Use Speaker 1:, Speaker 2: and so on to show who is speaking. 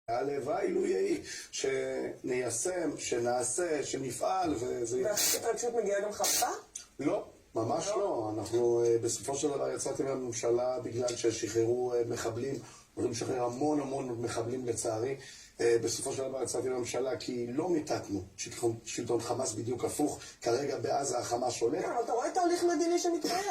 Speaker 1: הלוואי לו יהי שניישם, שנעשה, שנפעל וזה...
Speaker 2: וההתרגשות מגיעה גם חרפה?
Speaker 1: לא, ממש לא. אנחנו בסופו של דבר יצאתי מהממשלה בגלל ששחררו מחבלים, הולכים לשחרר המון מחבלים לצערי. בסופו של דבר יצאתי מהממשלה כי לא מיטטנו שלטון חמאס, בדיוק הפוך. כרגע בעזה החמאס שולט.
Speaker 2: אתה רואה תהליך מדיני שמתקיים?